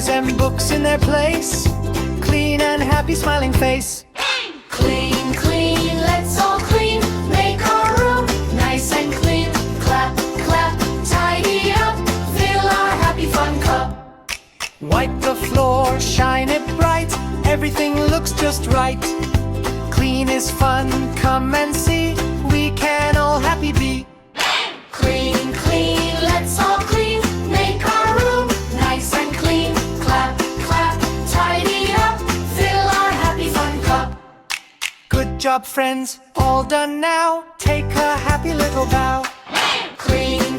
Toys and books in their place. Clean and happy smiling face. Clean, clean, let's all clean. Make our room nice and clean. Clap, clap, tidy up. Fill our happy fun cup. Wipe the floor, shine it bright. Everything looks just right. Clean is fun, come and see. We can all happy be. Clean, clean, let's all clean. Make our room nice and clean. Clap, clap, tidy up. Fill our happy fun cup. Good job, friends, all done now. Take a happy little bow. Clean,